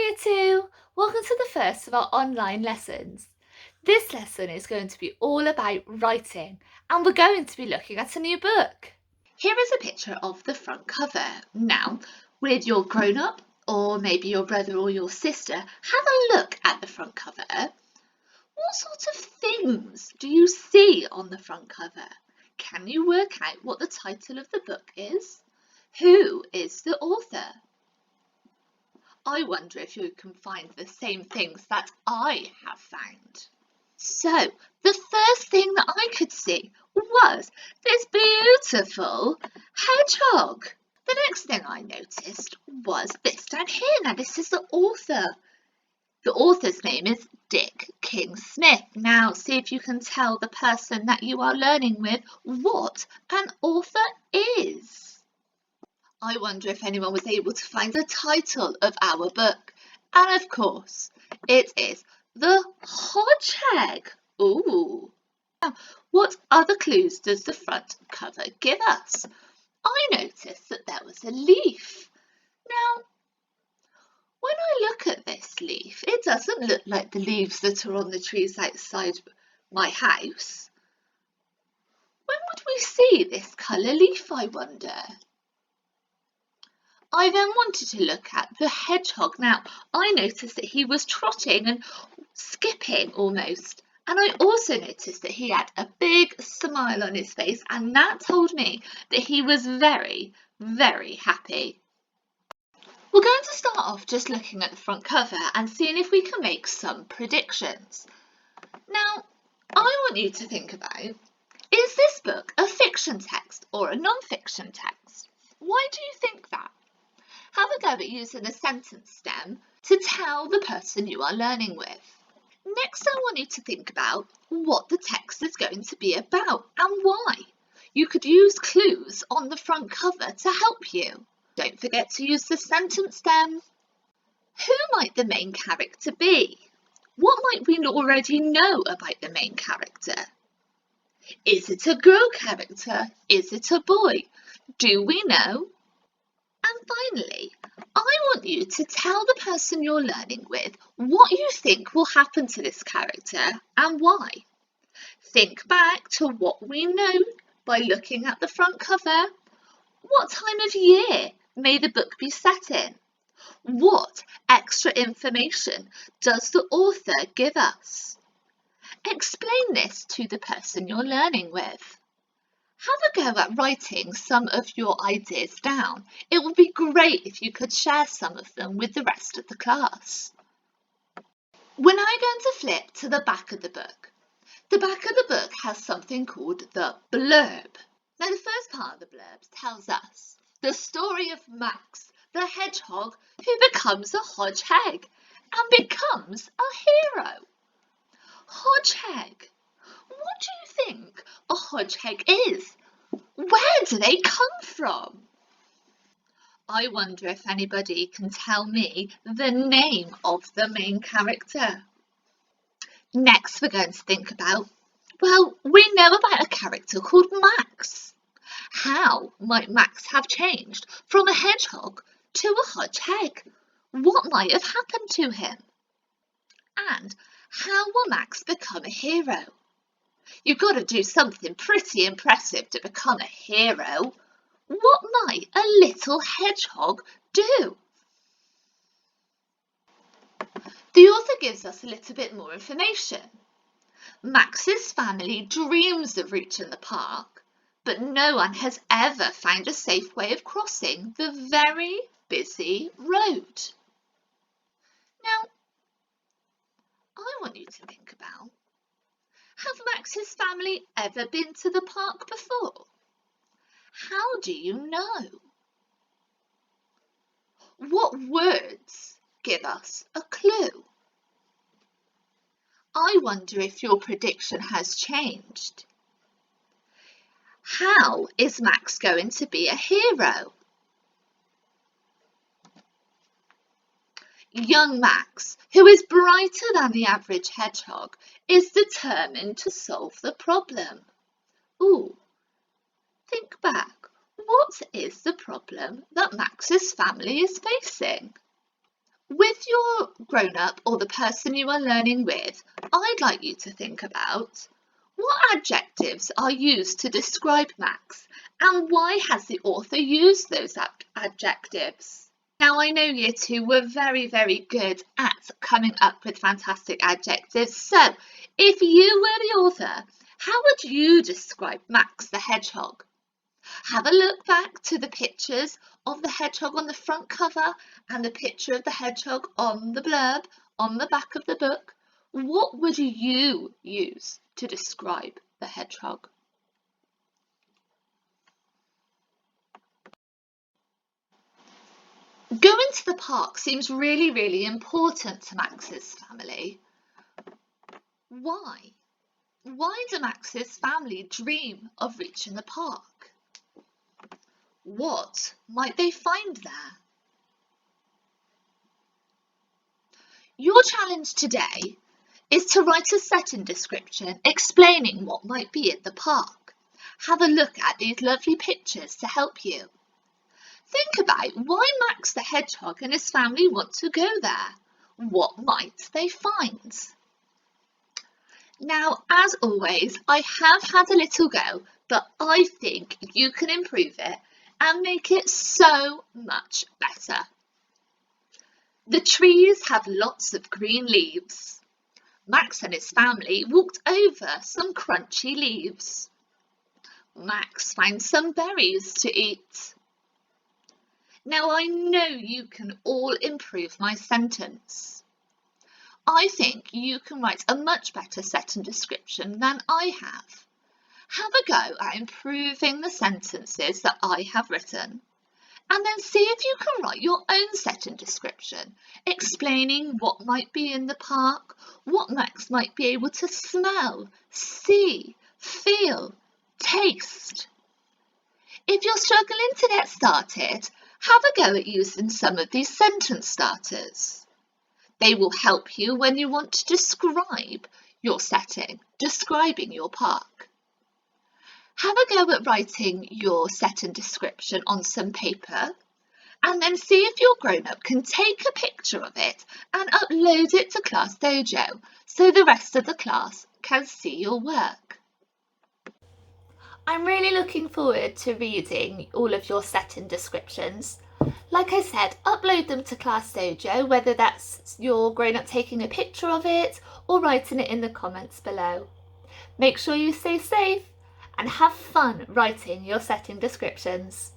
Year 2! Welcome to the first of our online lessons. This lesson is going to be all about writing, and we're going to be looking at a new book. Here is a picture of the front cover. Now, with your grown-up or maybe your brother or your sister, have a look at the front cover. What sort of things do you see on the front cover? Can you work out what the title of the book is? Who is the author? I wonder if you can find the same things that I have found. So, the first thing that I could see was this beautiful hedgehog. The next thing I noticed was this down here. Now, this is the author. The author's name is Dick King-Smith. Now, see if you can tell the person that you are learning with what an author is. I wonder if anyone was able to find the title of our book. And of course, it is The Hodgeheg. Ooh. Now, what other clues does the front cover give us? I noticed that there was a leaf. Now, when I look at this leaf, it doesn't look like the leaves that are on the trees outside my house. When would we see this colour leaf, I wonder? I then wanted to look at the hedgehog. Now, I noticed that he was trotting and skipping almost. And I also noticed that he had a big smile on his face, and that told me that he was very, very happy. We're going to start off just looking at the front cover and seeing if we can make some predictions. Now, I want you to think about, is this book a fiction text or a non-fiction text? Why do you think that? Have a go at using a sentence stem to tell the person you are learning with. Next, I want you to think about what the text is going to be about and why. You could use clues on the front cover to help you. Don't forget to use the sentence stem. Who might the main character be? What might we already know about the main character? Is it a girl character? Is it a boy? Do we know? And finally, I want you to tell the person you're learning with what you think will happen to this character and why. Think back to what we know by looking at the front cover. What time of year may the book be set in? What extra information does the author give us? Explain this to the person you're learning with. Have a go at writing some of your ideas down. It would be great if you could share some of them with the rest of the class. We're now going to flip to the back of the book. The back of the book has something called the blurb. Now, the first part of the blurb tells us the story of Max, the hedgehog who becomes a hodgeheg and becomes a hero. Hodgeheg. What do you think a hodgeheg is? Where do they come from? I wonder if anybody can tell me the name of the main character. Next, we're going to think about, well, we know about a character called Max. How might Max have changed from a hedgehog to a hodgeheg? What might have happened to him? And how will Max become a hero? You've got to do something pretty impressive to become a hero. What might a little hedgehog do? The author gives us a little bit more information. Max's family dreams of reaching the park, but no one has ever found a safe way of crossing the very busy road. Now, I want you to think about, have Max's family ever been to the park before? How do you know? What words give us a clue? I wonder if your prediction has changed. How is Max going to be a hero? Young Max, who is brighter than the average hedgehog, is determined to solve the problem. Ooh, think back. What is the problem that Max's family is facing? With your grown-up or the person you are learning with, I'd like you to think about what adjectives are used to describe Max and why has the author used those adjectives? Now, I know year 2 were very, very good at coming up with fantastic adjectives. So, if you were the author, how would you describe Max the hedgehog? Have a look back to the pictures of the hedgehog on the front cover and the picture of the hedgehog on the blurb on the back of the book. What would you use to describe the hedgehog? Going to the park seems really, really important to Max's family. Why? Why do Max's family dream of reaching the park? What might they find there? Your challenge today is to write a setting description explaining what might be at the park. Have a look at these lovely pictures to help you. Think about why Max the hedgehog and his family want to go there. What might they find? Now, as always, I have had a little go, but I think you can improve it and make it so much better. The trees have lots of green leaves. Max and his family walked over some crunchy leaves. Max found some berries to eat. Now I know you can all improve my sentence. I think you can write a much better setting description than I have. Have a go at improving the sentences that I have written, and then see if you can write your own setting description, explaining what might be in the park, what Max might be able to smell, see, feel, taste. If you're struggling to get started, have a go at using some of these sentence starters. They will help you when you want to describe your setting, describing your park. Have a go at writing your setting description on some paper and then see if your grown-up can take a picture of it and upload it to Class Dojo so the rest of the class can see your work. I'm really looking forward to reading all of your setting descriptions. Like I said, upload them to Class Dojo, whether that's your grown-up taking a picture of it or writing it in the comments below. Make sure you stay safe and have fun writing your setting descriptions.